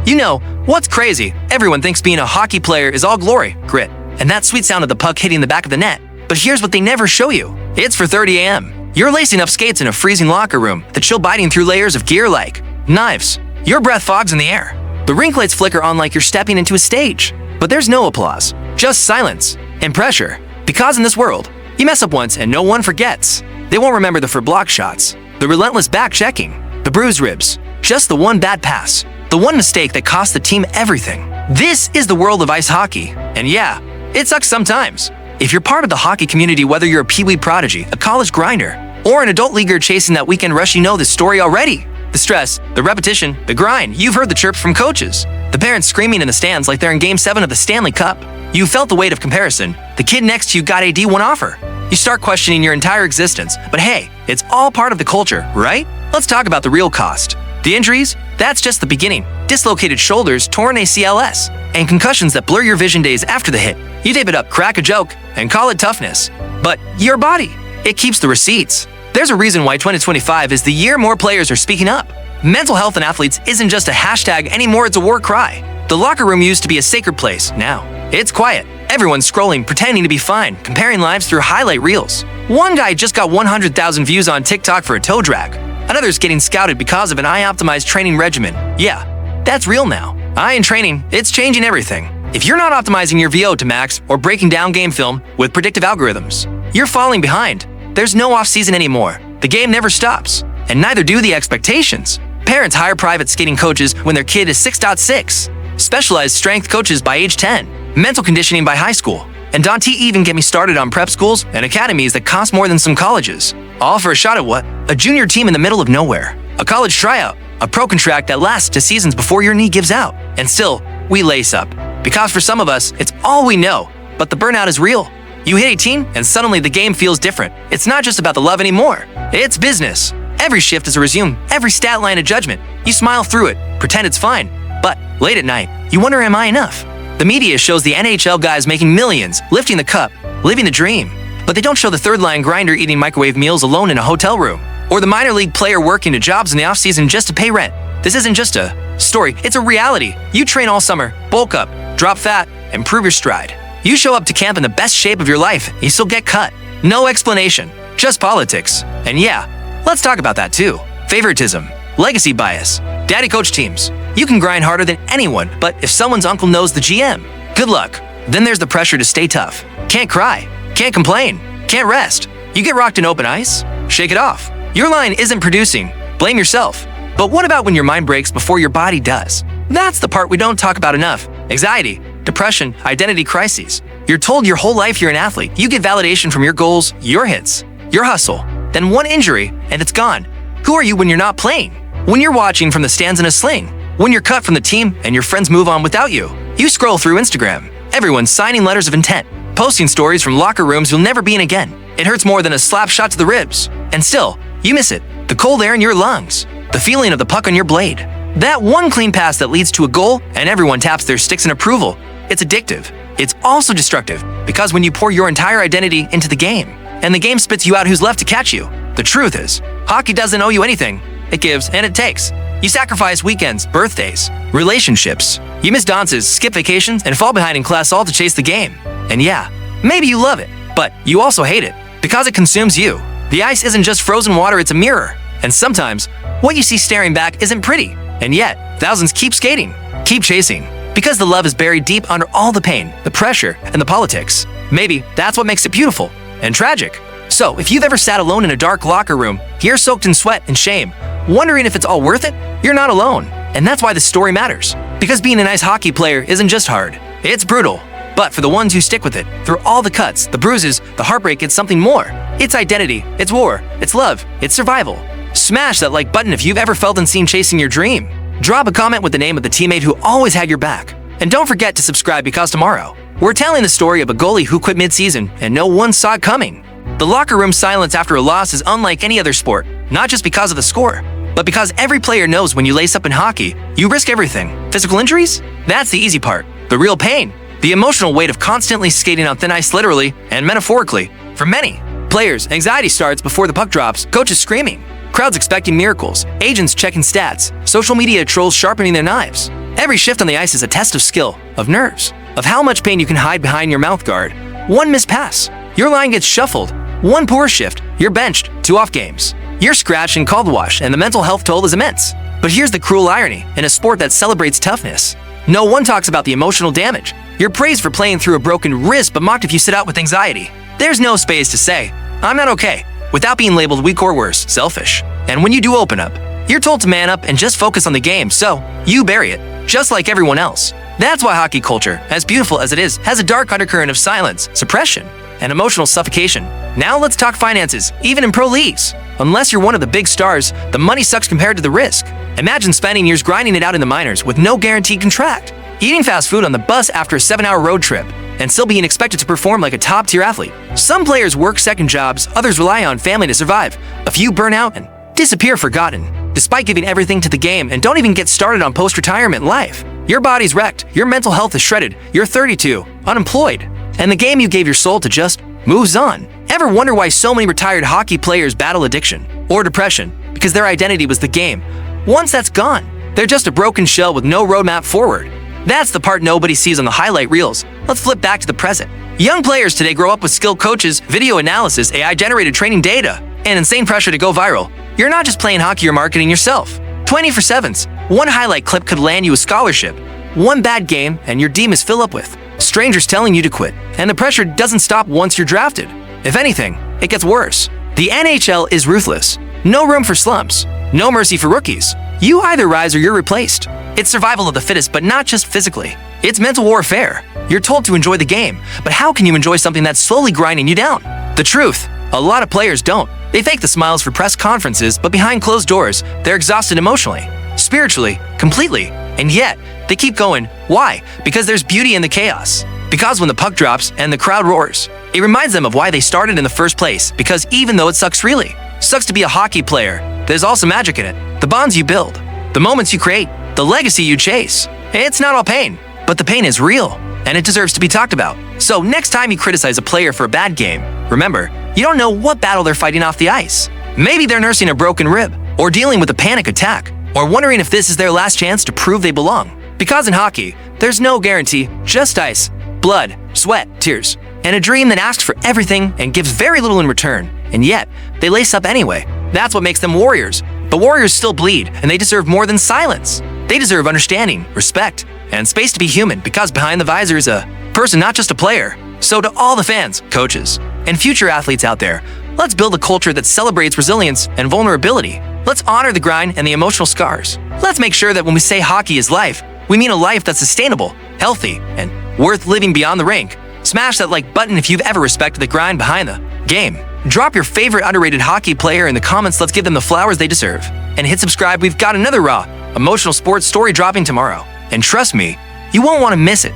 You know, what's crazy? Everyone thinks being a hockey player is all glory, grit, and that sweet sound of the puck hitting the back of the net. But here's what they never show you. It's 4:30 a.m. You're lacing up skates in a freezing locker room, the chill biting through layers of gear like knives. Your breath fogs in the air. The rink lights flicker on like you're stepping into a stage. But there's no applause, just silence and pressure. Because in this world, you mess up once and no one forgets. They won't remember the block shots, the relentless back checking, the bruised ribs, just the one bad pass, the one mistake that cost the team everything. This is the world of ice hockey. And yeah, it sucks sometimes. If you're part of the hockey community, whether you're a peewee prodigy, a college grinder, or an adult leaguer chasing that weekend rush, you know this story already. The stress, the repetition, the grind. You've heard the chirps from coaches, the parents screaming in the stands like they're in Game 7 of the Stanley Cup. You felt the weight of comparison. The kid next to you got a D1 offer. You start questioning your entire existence. But hey, it's all part of the culture, right? Let's talk about the real cost. The injuries? That's just the beginning. Dislocated shoulders, torn ACLs, and concussions that blur your vision days after the hit. You tape it up, crack a joke, and call it toughness. But your body, it keeps the receipts. There's a reason why 2025 is the year more players are speaking up. Mental health in athletes isn't just a hashtag anymore, it's a war cry. The locker room used to be a sacred place. Now, it's quiet. Everyone's scrolling, pretending to be fine, comparing lives through highlight reels. One guy just got 100,000 views on TikTok for a toe drag. Another's getting scouted because of an eye-optimized training regimen. Yeah, that's real now. Eye and training, it's changing everything. If you're not optimizing your VO to max or breaking down game film with predictive algorithms, you're falling behind. There's no off-season anymore. The game never stops, and neither do the expectations. Parents hire private skating coaches when their kid is 6.6, specialized strength coaches by age 10, mental conditioning by high school, and don't even get me started on prep schools and academies that cost more than some colleges. All for a shot at what? A junior team in the middle of nowhere, a college tryout, a pro contract that lasts to seasons before your knee gives out. And still, we lace up. Because for some of us, it's all we know, but the burnout is real. You hit 18 and suddenly the game feels different. It's not just about the love anymore. It's business. Every shift is a resume, every stat line a judgment. You smile through it, pretend it's fine. But late at night, you wonder, am I enough? The media shows the NHL guys making millions, lifting the cup, living the dream. But they don't show the third-line grinder eating microwave meals alone in a hotel room, or the minor league player working 2 jobs in the off-season just to pay rent. This isn't just a story, it's a reality. You train all summer, bulk up, drop fat, and prove your stride. You show up to camp in the best shape of your life, you still get cut. No explanation, just politics. And yeah, let's talk about that too. Favoritism, legacy bias, daddy coach teams. You can grind harder than anyone, but if someone's uncle knows the GM, good luck. Then there's the pressure to stay tough. Can't cry, can't complain, can't rest. You get rocked in open ice? Shake it off. Your line isn't producing, blame yourself. But what about when your mind breaks before your body does? That's the part we don't talk about enough. Anxiety, depression, identity crises. You're told your whole life you're an athlete. You get validation from your goals, your hits, your hustle. Then one injury, and it's gone. Who are you when you're not playing? When you're watching from the stands in a sling? When you're cut from the team and your friends move on without you? You scroll through Instagram. Everyone's signing letters of intent, posting stories from locker rooms you'll never be in again. It hurts more than a slap shot to the ribs. And still, you miss it. The cold air in your lungs. The feeling of the puck on your blade. That one clean pass that leads to a goal and everyone taps their sticks in approval. It's addictive. It's also destructive because when you pour your entire identity into the game and the game spits you out who's left to catch you, the truth is, hockey doesn't owe you anything. It gives and it takes. You sacrifice weekends, birthdays, relationships. You miss dances, skip vacations, and fall behind in class all to chase the game. And yeah, maybe you love it, but you also hate it because it consumes you. The ice isn't just frozen water, it's a mirror. And sometimes, what you see staring back isn't pretty. And yet, thousands keep skating, keep chasing, because the love is buried deep under all the pain, the pressure, and the politics. Maybe that's what makes it beautiful and tragic. So, if you've ever sat alone in a dark locker room, hair soaked in sweat and shame, wondering if it's all worth it, you're not alone. And that's why this story matters. Because being an ice hockey player isn't just hard, it's brutal. But for the ones who stick with it, through all the cuts, the bruises, the heartbreak, it's something more. It's identity, it's war, it's love, it's survival. Smash that like button if you've ever felt unseen chasing your dream. Drop a comment with the name of the teammate who always had your back. And don't forget to subscribe because tomorrow, we're telling the story of a goalie who quit mid-season and no one saw it coming. The locker room silence after a loss is unlike any other sport, not just because of the score, but because every player knows when you lace up in hockey, you risk everything. Physical injuries? That's the easy part. The real pain. The emotional weight of constantly skating on thin ice literally and metaphorically. For many players, anxiety starts before the puck drops, coaches screaming, crowds expecting miracles, agents checking stats, social media trolls sharpening their knives. Every shift on the ice is a test of skill, of nerves, of how much pain you can hide behind your mouth guard. One missed pass, your line gets shuffled. One poor shift, you're benched, 2 off games. You're scratched and called wash, and the mental health toll is immense. But here's the cruel irony in a sport that celebrates toughness. No one talks about the emotional damage. You're praised for playing through a broken wrist, but mocked if you sit out with anxiety. There's no space to say, "I'm not okay," without being labeled weak or worse, selfish. And when you do open up, you're told to man up and just focus on the game, so you bury it, just like everyone else. That's why hockey culture, as beautiful as it is, has a dark undercurrent of silence, suppression, and emotional suffocation. Now let's talk finances, even in pro leagues. Unless you're one of the big stars, the money sucks compared to the risk. Imagine spending years grinding it out in the minors with no guaranteed contract, eating fast food on the bus after a 7-hour road trip, and still being expected to perform like a top-tier athlete. Some players work second jobs, others rely on family to survive. A few burn out and disappear forgotten, despite giving everything to the game, and don't even get started on post-retirement life. Your body's wrecked, your mental health is shredded, you're 32, unemployed, and the game you gave your soul to just moves on. Ever wonder why so many retired hockey players battle addiction or depression? Because their identity was the game. Once that's gone, they're just a broken shell with no roadmap forward. That's the part nobody sees on the highlight reels. Let's flip back to the present. Young players today grow up with skilled coaches, video analysis, AI-generated training data, and insane pressure to go viral. You're not just playing hockey, you're marketing yourself. 24/7s. One highlight clip could land you a scholarship. One bad game, and your team is filled up with strangers telling you to quit. And the pressure doesn't stop once you're drafted. If anything, it gets worse. The NHL is ruthless. No room for slumps. No mercy for rookies. You either rise or you're replaced. It's survival of the fittest, but not just physically. It's mental warfare. You're told to enjoy the game, but how can you enjoy something that's slowly grinding you down? The truth, a lot of players don't. They fake the smiles for press conferences, but behind closed doors, they're exhausted emotionally, spiritually, completely, and yet they keep going. Why? Because there's beauty in the chaos. Because when the puck drops and the crowd roars, it reminds them of why they started in the first place. Because even though it sucks to be a hockey player, there's also magic in it. The bonds you build, the moments you create, the legacy you chase. It's not all pain, but the pain is real, and it deserves to be talked about. So next time you criticize a player for a bad game, remember, you don't know what battle they're fighting off the ice. Maybe they're nursing a broken rib, or dealing with a panic attack, or wondering if this is their last chance to prove they belong. Because in hockey, there's no guarantee, just ice, blood, sweat, tears, and a dream that asks for everything and gives very little in return. And yet, they lace up anyway. That's what makes them warriors. But warriors still bleed, and they deserve more than silence. They deserve understanding, respect, and space to be human, because behind the visor is a person, not just a player. So to all the fans, coaches, and future athletes out there, let's build a culture that celebrates resilience and vulnerability. Let's honor the grind and the emotional scars. Let's make sure that when we say hockey is life, we mean a life that's sustainable, healthy, and worth living beyond the rink. Smash that like button if you've ever respected the grind behind the game. Drop your favorite underrated hockey player in the comments. Let's give them the flowers they deserve. And hit subscribe. We've got another raw, emotional sports story dropping tomorrow. And trust me, you won't want to miss it.